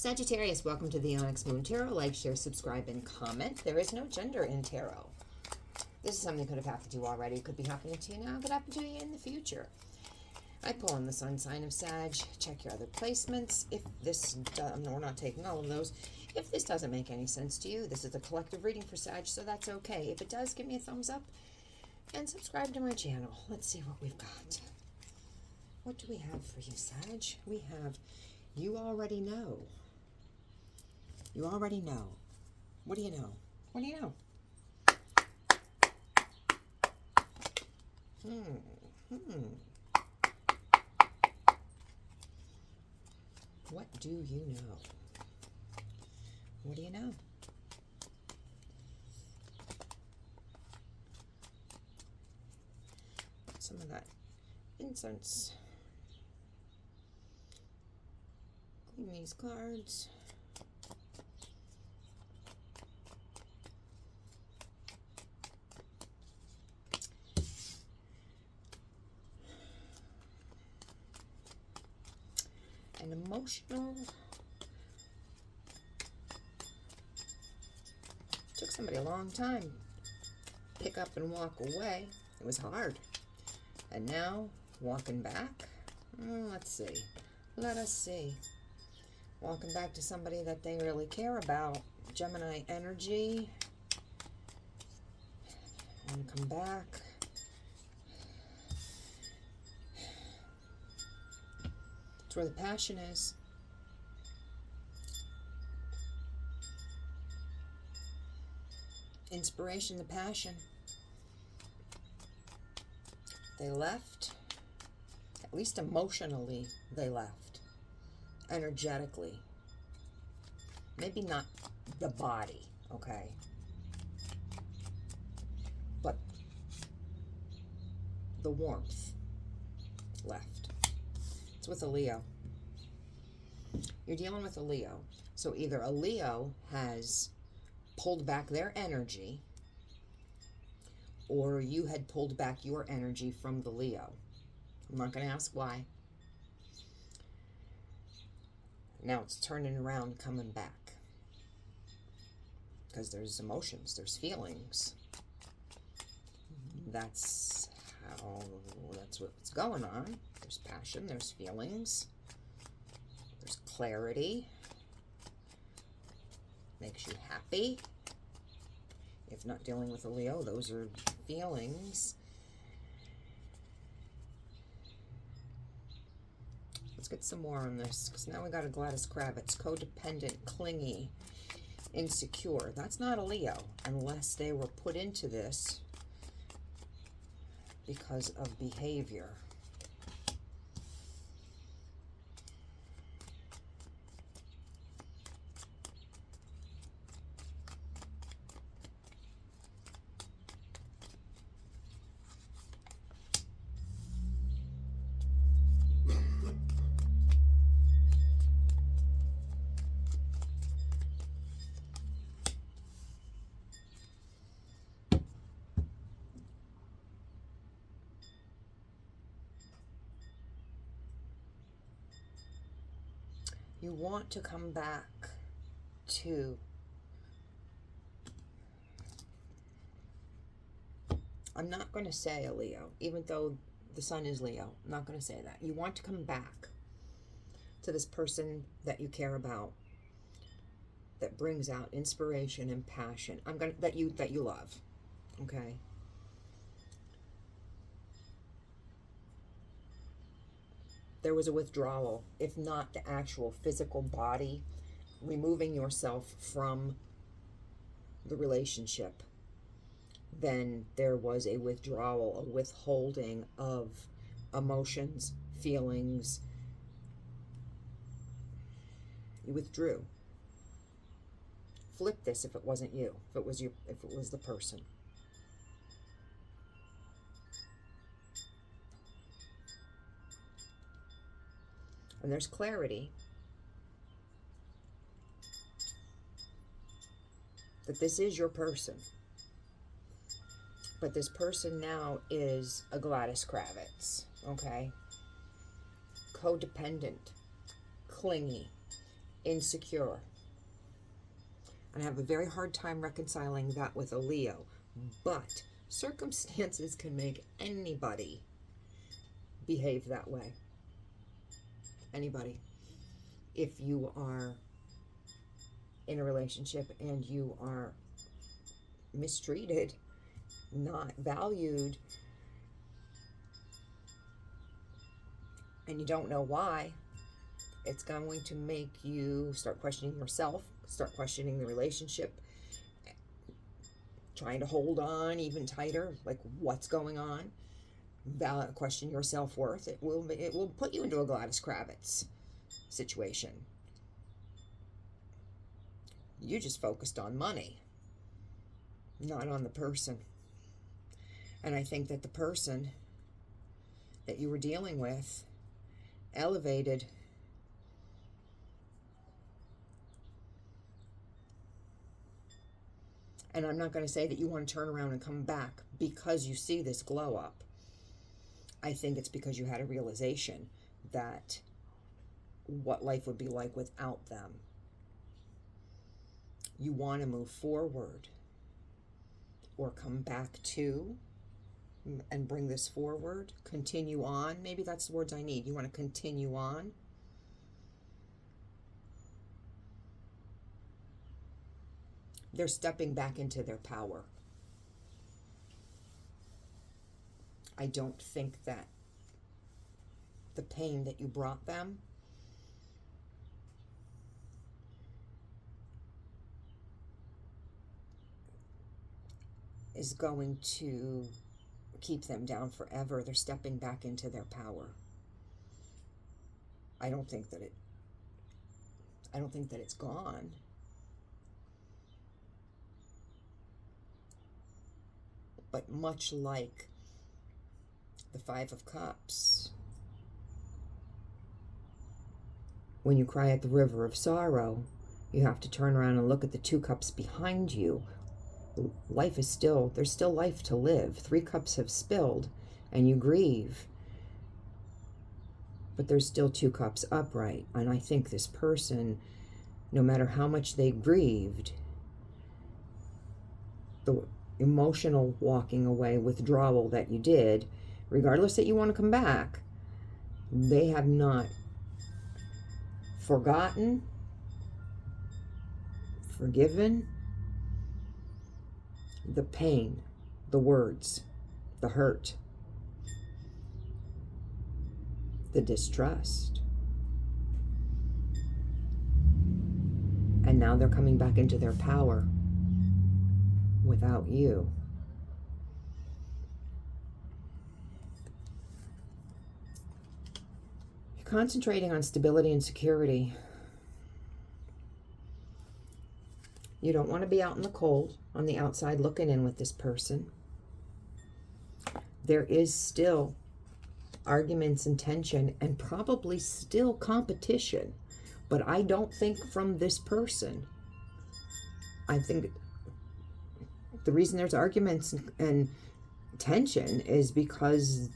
Sagittarius, welcome to the Onyx Moon Tarot. Like, share, subscribe, and comment. There is no gender in tarot. This is something that could have happened to you already. It could be happening to you now. It could happen to you in the future. I pull on the sun sign of Sag. Check your other placements. If this, we're not taking all of those. If this doesn't make any sense to you, this is a collective reading for Sag, so that's okay. If it does, give me a thumbs up and subscribe to my channel. Let's see what we've got. What do we have for you, Sag? We have, you already know. You already know. What do you know? What do you know? What do you know? What do you know? Some of that incense. Clean these cards. An emotional. Took somebody a long time to pick up and walk away. It was hard. And now, walking back. Let's see. Let us see. Walking back to somebody that they really care about. Gemini energy. Want to come back. It's where the passion is. Inspiration, the passion. They left. At least emotionally, they left. Energetically. Maybe not the body, okay? But the warmth left. It's with a Leo. You're dealing with a Leo. So either a Leo has pulled back their energy, or you had pulled back your energy from the Leo. I'm not going to ask why. Now it's turning around, coming back. Because there's emotions, there's feelings. That's what's going on. There's passion, there's feelings, there's clarity. Makes you happy. If not dealing with a Leo, those are feelings. Let's get some more on this, because now we got a Gladys Kravitz. Codependent, clingy, insecure. That's not a Leo, unless they were put into this because of behavior. You want to come back to, I'm not going to say a Leo, even though the sun is Leo. I'm not going to say that. You want to come back to this person that you care about, that brings out inspiration and passion. That you love. Okay? There was a withdrawal, if not the actual physical body, removing yourself from the relationship. Then there was a withdrawal, a withholding of emotions, feelings. You withdrew. Flip this if it wasn't you, if it was the person. And there's clarity that this is your person. But this person now is a Gladys Kravitz, okay? Codependent, clingy, insecure. And I have a very hard time reconciling that with a Leo. But circumstances can make anybody behave that way. Anybody. If you are in a relationship and you are mistreated, not valued, and you don't know why, it's going to make you start questioning yourself, start questioning the relationship, trying to hold on even tighter, like what's going on, question your self-worth. It will put you into a Gladys Kravitz situation. You just focused on money, not on the person. And I think that the person that you were dealing with elevated and I'm not going to say that you want to turn around and come back because you see this glow up. I think it's because you had a realization that what life would be like without them. You want to move forward or come back to and bring this forward, continue on. Maybe that's the words I need. You want to continue on. They're stepping back into their power. I don't think that the pain that you brought them is going to keep them down forever. They're stepping back into their power. I don't think that it's gone. But much like the Five of Cups, when you cry at the river of sorrow, you have to turn around and look at the 2 cups behind you. Life is still, there's still life to live. 3 cups have spilled and you grieve, but there's still 2 cups upright. And I think this person, no matter how much they grieved, the emotional walking away, withdrawal that you did, regardless that you want to come back, they have not forgotten, forgiven the pain, the words, the hurt, the distrust. And now they're coming back into their power without you. You're concentrating on stability and security. You don't want to be out in the cold on the outside looking in with this person. There is still arguments and tension and probably still competition, but I don't think from this person. I think the reason there's arguments and tension is because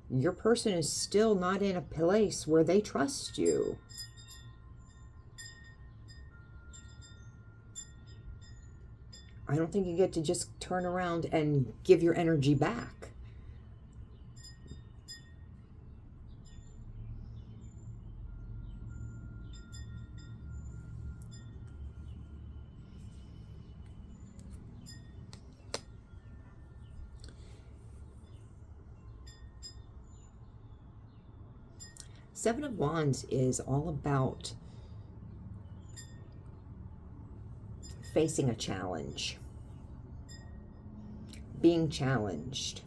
your person is still not in a place where they trust you. I don't think you get to just turn around and give your energy back. Seven of Wands is all about facing a challenge, being challenged,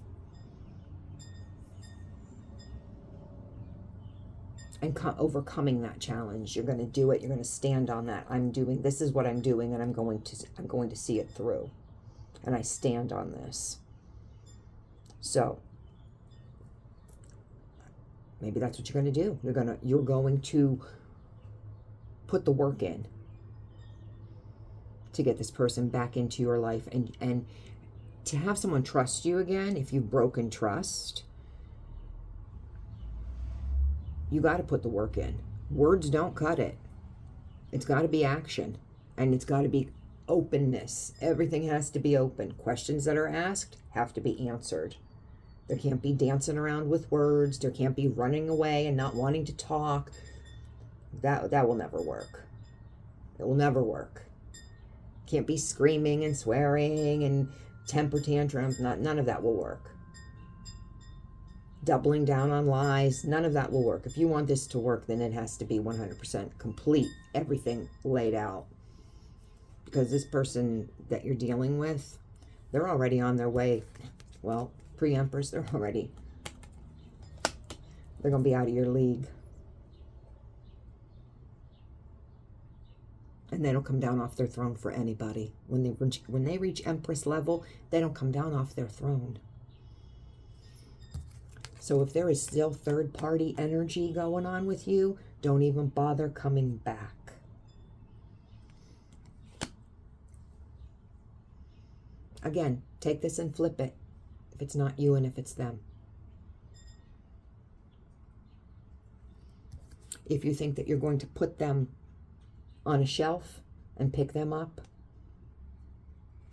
and overcoming that challenge. You're going to do it. You're going to stand on that. This is what I'm doing, and I'm going to see it through, and I stand on this. So maybe that's what you're going to do. You're going to put the work in to get this person back into your life, and to have someone trust you again. If you've broken trust, you got to put the work in. Words don't cut it. It's got to be action, and it's got to be openness. Everything has to be open. Questions that are asked have to be answered. There can't be dancing around with words. There can't be running away and not wanting to talk. That will never work. It will never work. Can't be screaming and swearing and temper tantrums. None of that will work. Doubling down on lies. None of that will work. If you want this to work, then it has to be 100% complete. Everything laid out. Because this person that you're dealing with, they're already on their way. Well, pre-empress, they're going to be out of your league. And they don't come down off their throne for anybody. When they reach empress level, they don't come down off their throne. So if there is still third-party energy going on with you, don't even bother coming back. Again, take this and flip it. If it's not you and if it's them. If you think that you're going to put them on a shelf and pick them up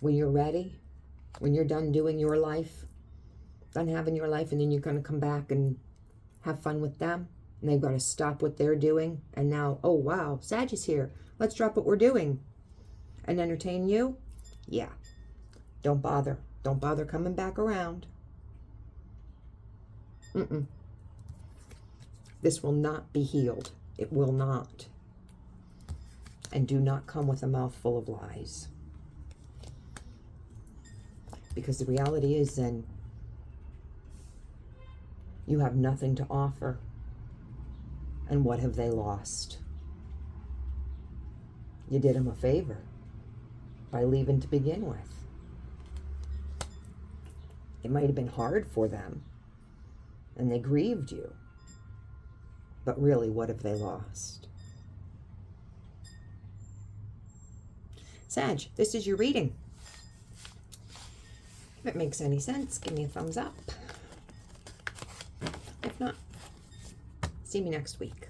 when you're ready, when you're done doing your life, done having your life, and then you're going to come back and have fun with them, and they've got to stop what they're doing, and now, oh wow, Sag is here, let's drop what we're doing and entertain you. Yeah, don't bother coming back around. This will not be healed. It will not. And do not come with a mouthful of lies. Because the reality is then you have nothing to offer. And what have they lost? You did them a favor by leaving to begin with. It might have been hard for them and they grieved you. But really, what have they lost? Sag, this is your reading. If it makes any sense, give me a thumbs up. If not, see me next week.